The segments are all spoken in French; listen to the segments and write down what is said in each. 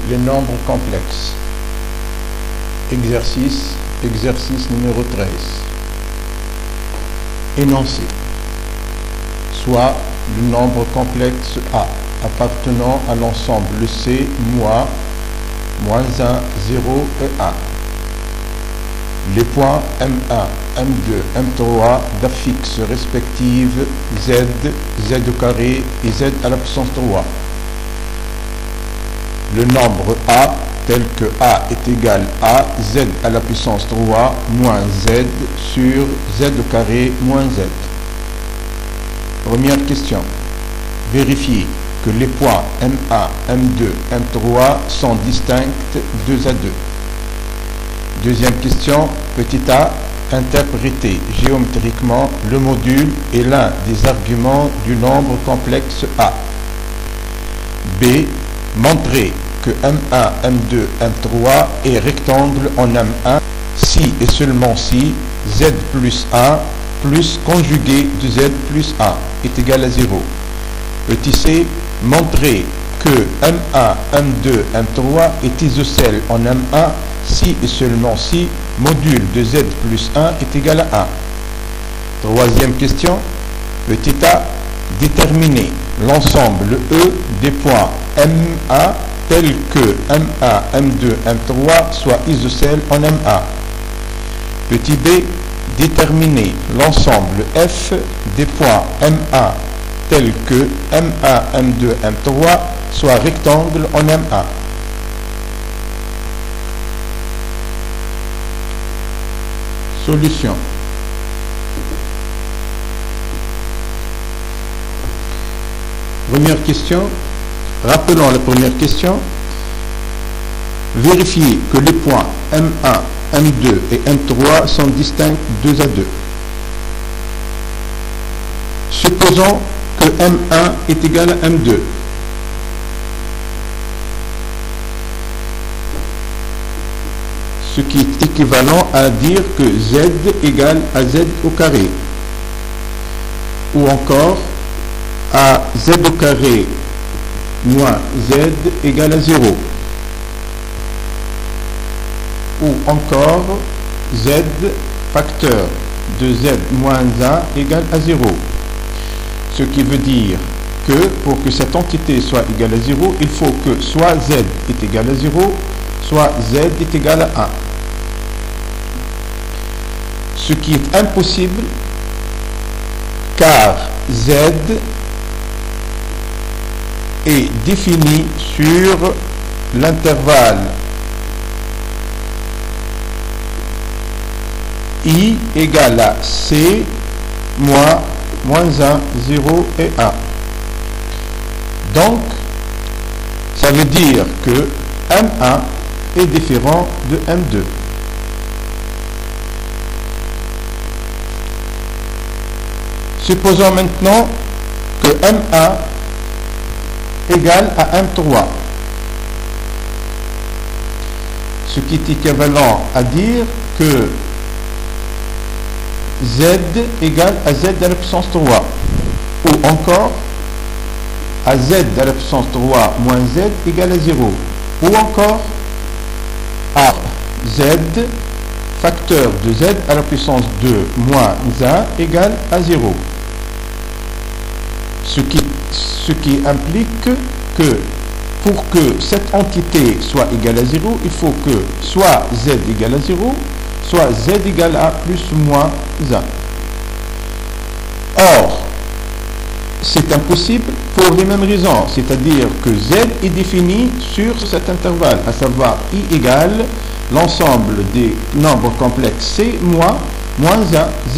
les nombres complexes. Exercice numéro 13. Énoncé. Soit le nombre complexe A appartenant à l'ensemble C, moins 1, 0 et 1. Les points M1, M2, M3 d'affixe respective Z, Z au carré et Z à la puissance 3. Le nombre A tel que A est égal à Z à la puissance 3 moins Z sur Z au carré moins Z. Première question. Vérifiez que les points M1, M2, M3 sont distincts 2 à 2. Deuxième question, petit a, interpréter géométriquement le module est l'un des arguments du nombre complexe A. B, montrer que M1, M2, M3 est rectangle en M1 si et seulement si Z plus 1 plus conjugué de Z plus 1 est égal à 0. Petit c, montrer que M1, M2, M3 est isocèle en M1 si et seulement si module de Z plus 1 est égal à 1. Troisième question, petit a, déterminer l'ensemble E des points M1 tels que M1, M2, M3 soit isocèle en M1. Petit b, déterminer l'ensemble F des points M1 tels que M1, M2, M3 soit rectangle en M1. Solution. Première question. Rappelons la première question. Vérifiez que les points M1, M2 et M3 sont distincts 2 à 2. Supposons que M1 est égal à M2. Ce qui est équivalent à dire que Z égale à Z au carré. Ou encore à Z au carré moins Z égale à 0. Ou encore Z facteur de Z moins 1 égale à 0. Ce qui veut dire que pour que cette entité soit égale à 0, il faut que soit Z est égal à 0, soit Z est égal à 1. Ce qui est impossible car Z est défini sur l'intervalle I égale à C moins 1, 0 et 1. Donc, ça veut dire que M1 est différent de M2. Supposons maintenant que M1 égale à M3. Ce qui est équivalent à dire que Z égale à Z à la puissance 3. Ou encore à Z à la puissance 3 moins Z égale à 0. Ou encore à Z facteur de Z à la puissance 2 moins 1 égale à 0. Ce qui implique que pour que cette entité soit égale à 0, il faut que soit Z égale à 0, soit Z égale à plus ou moins 1. Or, c'est impossible pour les mêmes raisons, c'est-à-dire que Z est défini sur cet intervalle, à savoir I égale l'ensemble des nombres complexes C moins 1,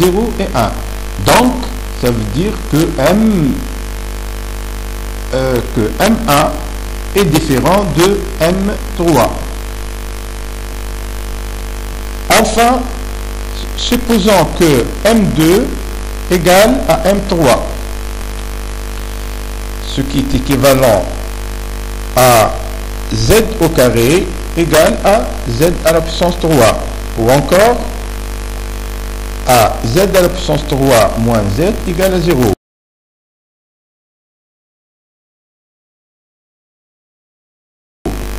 0 et 1. Donc, ça veut dire que M1 est différent de M3. Enfin, supposons que M2 égale à M3, ce qui est équivalent à Z au carré égale à Z à la puissance 3, ou encore à Z à la puissance 3 moins Z égale à 0.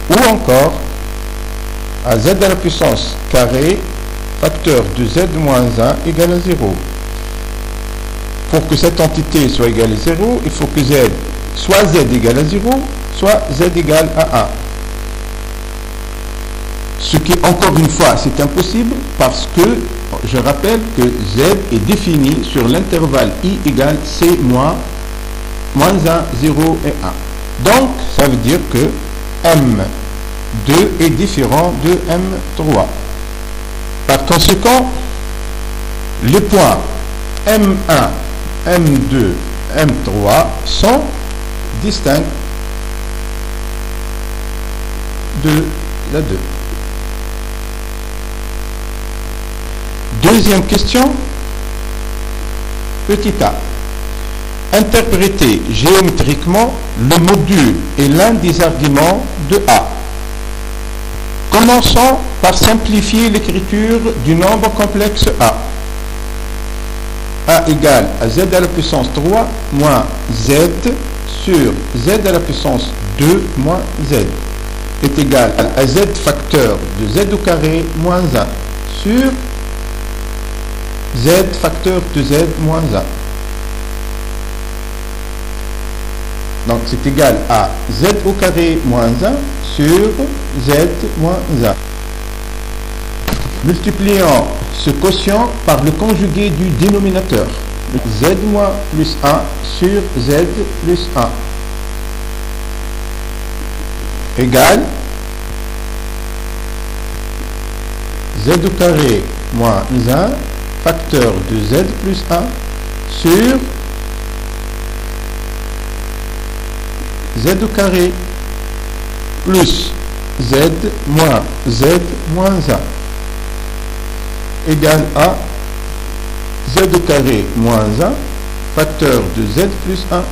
Ou encore à z à la puissance carrée facteur de z moins 1 égale à 0. Pour que cette entité soit égale à 0, il faut que z, soit z égale à 0, soit z égale à 1. Ce qui, encore une fois, c'est impossible parce que, je rappelle que z est défini sur l'intervalle i égale c moins 1, 0 et 1. Donc, ça veut dire que M2 est différent de M3. Par conséquent, les points M1, M2, M3 sont distincts de la 2. Deuxième question, petit a. Interpréter géométriquement le module et l'un des arguments de A. Commençons par simplifier l'écriture du nombre complexe A. A égale à z à la puissance 3 moins z sur z à la puissance 2 moins z est égal à z facteur de z au carré moins 1 sur z facteur de z moins 1. Donc c'est égal à z au carré moins 1 sur z moins 1. Multiplions ce quotient par le conjugué du dénominateur. Z moins plus 1 sur z plus 1 égale z au carré moins 1 facteur de z plus 1 sur z au carré plus z moins 1 égale à z au carré moins 1 facteur de z plus 1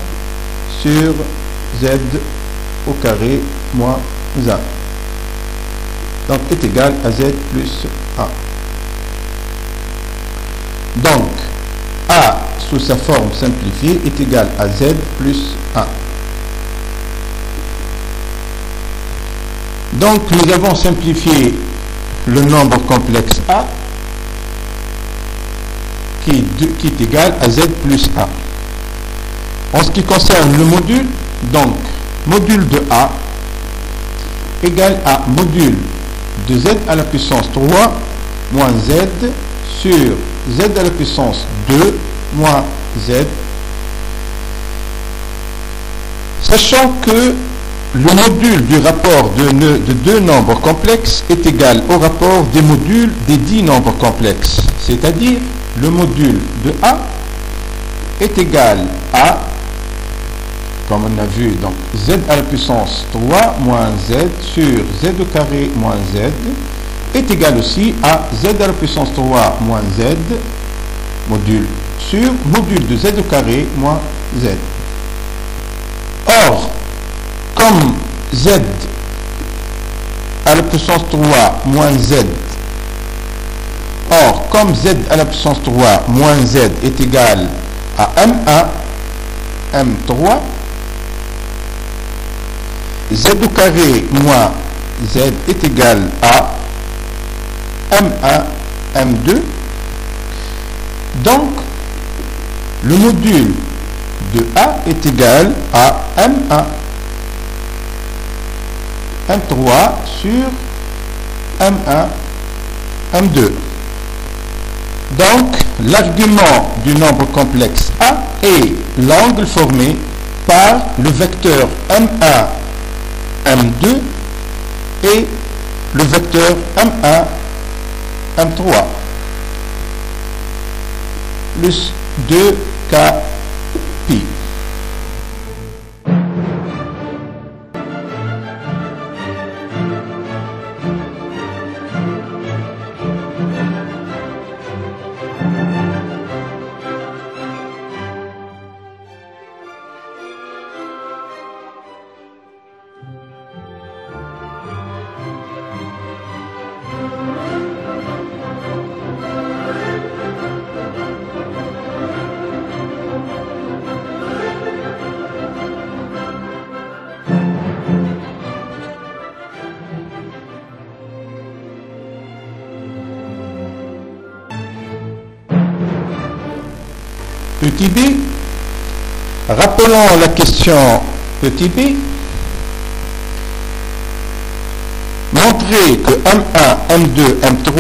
sur z au carré moins 1. Donc est égal à z plus 1. Donc A sous sa forme simplifiée est égal à z plus 1. Donc nous avons simplifié le nombre complexe A qui est égal à z plus 1. En ce qui concerne le module, donc module de A égale à module de z à la puissance 3 moins z sur z à la puissance 2 moins z, sachant que le module du rapport de deux nombres complexes est égal au rapport des modules des 10 nombres complexes, c'est-à-dire le module de A est égal à, comme on a vu, donc z à la puissance 3 moins z sur z au carré moins z est égal aussi à z à la puissance 3 moins z module sur module de z au carré moins z. Or, comme z à la puissance 3 moins z, or comme z à la puissance 3 moins z est égal à M1, M3, z au carré moins z est égal à M1, M2. Donc, le module de A est égal à M1, M3 sur M1, M2. Donc, l'argument du nombre complexe A est l'angle formé par le vecteur M1, M2 et le vecteur M1, M3 plus 2K pi. petit b. Rappelons la question petit b. Montrez que M1, M2, M3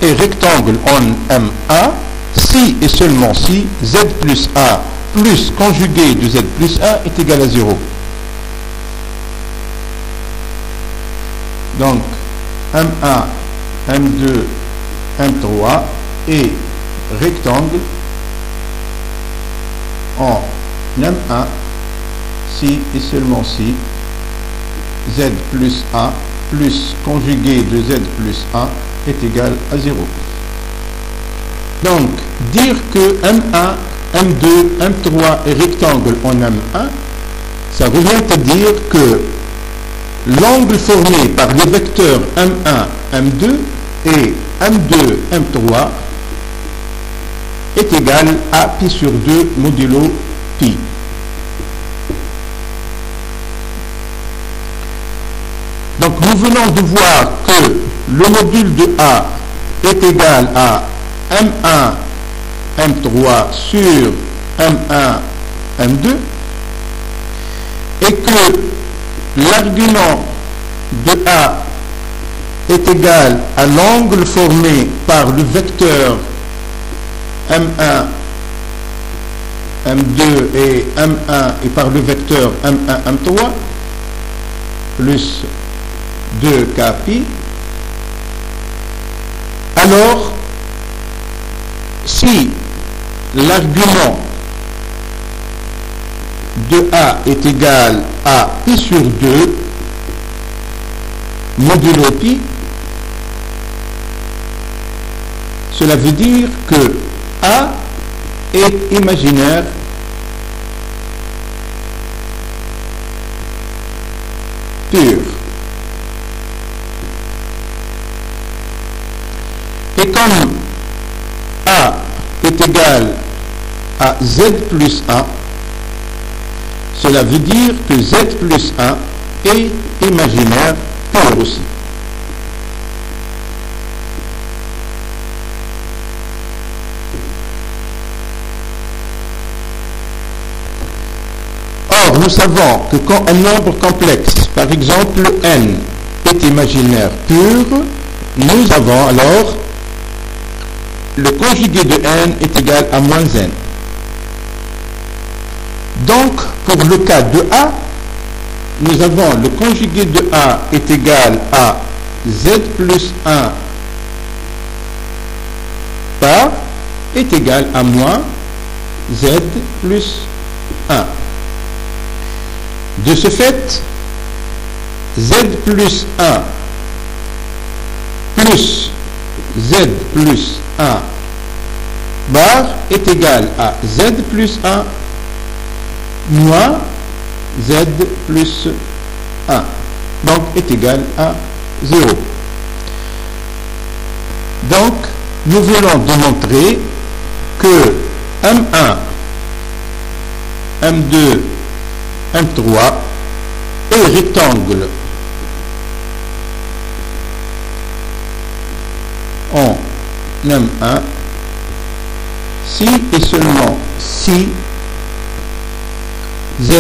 est rectangle en M1 si et seulement si Z plus 1 plus conjugué de Z plus 1 est égal à 0. Donc, M1, M2, M3 est rectangle en M1 si et seulement si Z plus 1 plus conjugué de Z plus 1 est égal à 0. Donc, dire que M1, M2, M3 est rectangle en M1, ça revient à dire que l'angle formé par les vecteurs M1, M2 et M2, M3 est égal à pi sur 2 modulo pi. Donc nous venons de voir que le module de A est égal à M1, M3 sur M1, M2 et que l'argument de A est égal à l'angle formé par le vecteur M1, M2 et M1 et par le vecteur M1, M3 plus 2k pi. Alors, si l'argument de A est égal à pi sur 2 modulo pi, cela veut dire que A est imaginaire pur. Et comme A est égal à Z plus 1, cela veut dire que Z plus 1 est imaginaire pur aussi. Or, nous savons que quand un nombre complexe, par exemple n, est imaginaire pur, nous avons alors le conjugué de n est égal à moins n. Donc, pour le cas de A, nous avons le conjugué de A est égal à Z plus 1 par est égal à moins Z plus 1. De ce fait, Z plus 1 plus Z plus 1 bar est égal à Z plus 1 moins Z plus 1. Donc est égal à 0. Donc, nous venons de montrer que M1, M2, M3 est rectangle en M1 si et seulement si Z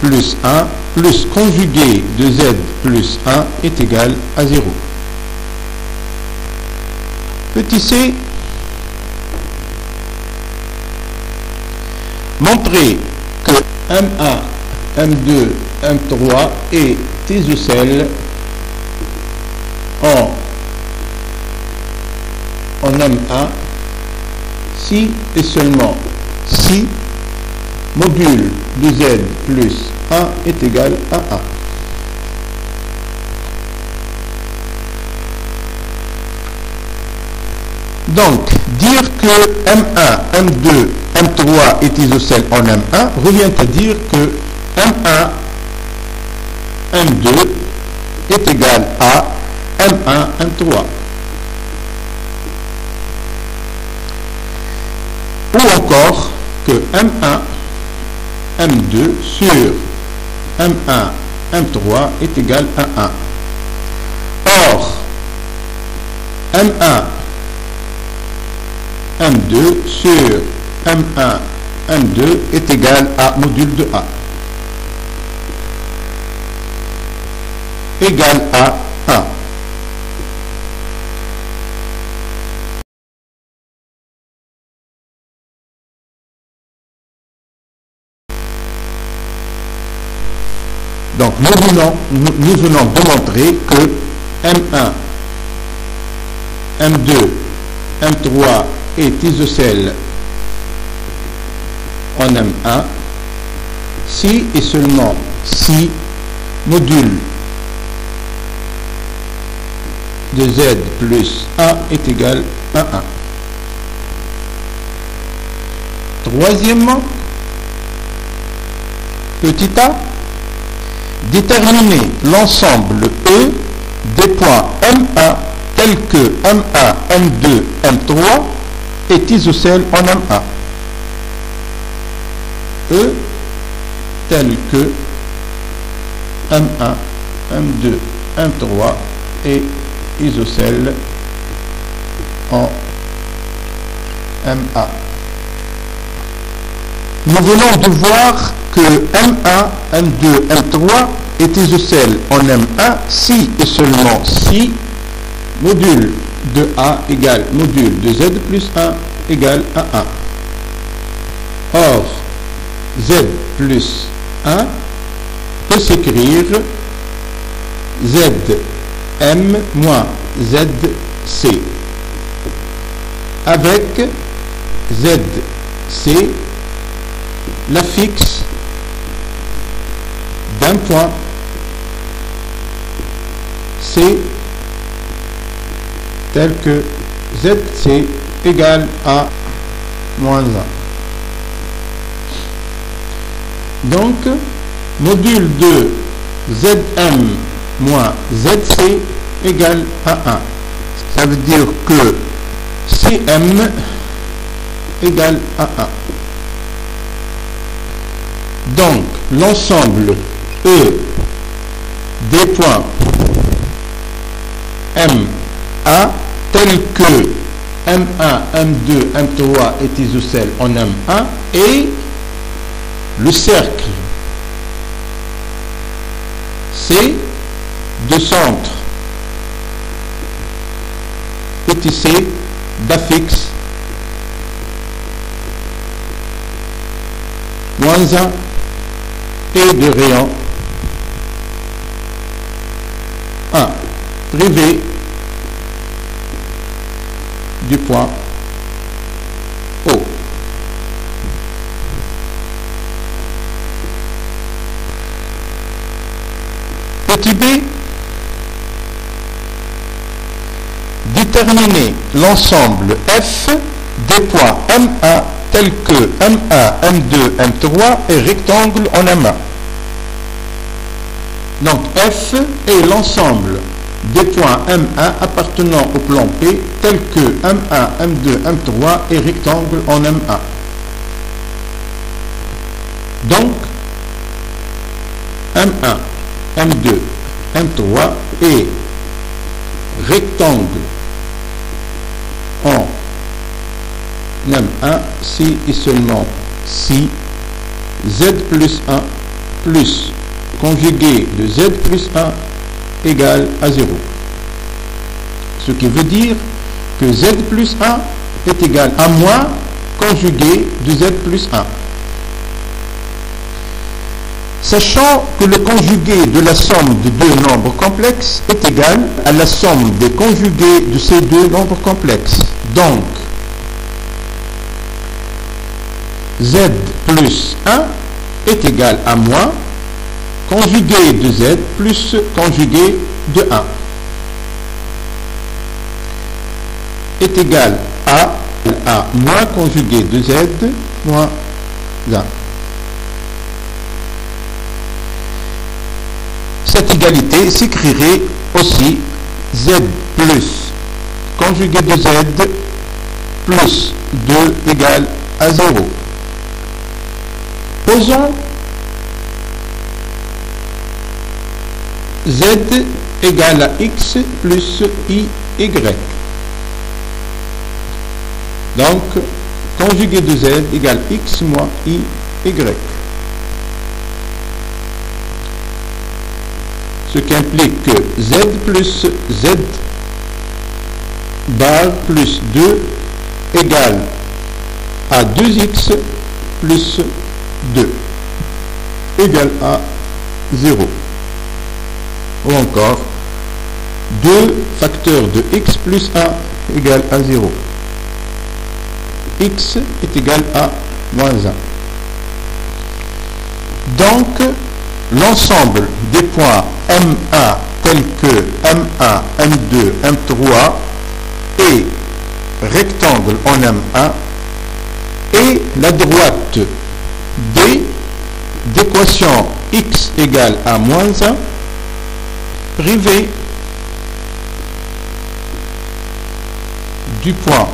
plus 1 plus conjugué de Z plus 1 est égal à 0. Petit c, montrer que M1, M2, M3 est isocèle en M1 si et seulement si module de Z plus 1 est égal à 1. Donc, dire que M1, M2, M3 est isocèle en M1 revient à dire que M1, M2 est égal à M1, M3. Ou encore que M1, M2 sur M1, M3 est égal à 1. Or, M1, M2 sur M1, M2 est égal à module de A. Égal à 1. Donc nous venons de montrer que M1, M2, M3 est isocèle en M1 si et seulement si module de Z plus 1 est égal à 1. Troisièmement, petit a, déterminer l'ensemble E des points M1 tels que M1, M2, M3 est isocèle en M1. E tel que M1, M2, M3 est isocèle en MA. Nous venons de voir que M1, M2, M3 est isocèle en M1 si et seulement si module de A égale module de Z plus 1 égale à 1. Or, Z plus 1 peut s'écrire Zm moins Zc avec Zc l'affixe d'un point C tel que Zc égale à moins 1. Donc, module de Zm moins Zc égale à 1. Ça veut dire que Cm égale à 1. Donc, l'ensemble E des points M1 tel que M1, M2, M3 est isocèle en M1 et le cercle C de centre petit c d'affixe moins 1 et de rayon 1 privé du point O. Petit b, déterminer l'ensemble F des points M1 tels que M1, M2, M3 est rectangle en M1. Donc F est l'ensemble des points M1 appartenant au plan P tels que M1, M2, M3 est rectangle en M1. Donc M1, M2, M3 est rectangle en M1 si et seulement si Z plus 1 plus conjugué de Z plus 1 égale à 0. Ce qui veut dire que Z plus 1 est égal à moins conjugué de Z plus 1. Sachant que le conjugué de la somme de deux nombres complexes est égal à la somme des conjugués de ces deux nombres complexes. Donc, Z plus 1 est égal à moins conjugué de Z plus conjugué de 1 est égal à moins conjugué de Z moins 1. Cette égalité s'écrirait aussi Z plus conjugué de Z plus 2 égale à 0. Posons Z égale à X plus Y. Donc, conjugué de z égale x moins y. Ce qui implique que z plus z bar plus 2 égale à 2x plus 2 égale à 0. Ou encore 2 facteurs de x plus 1 égale à 0. X est égal à moins 1. Donc, l'ensemble des points M1 tels que M1, M2, M3 et rectangle en M1 et la droite D d'équation x égale à moins 1 privée du point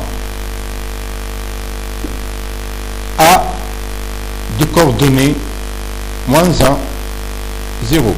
A de coordonnées moins 1, 0.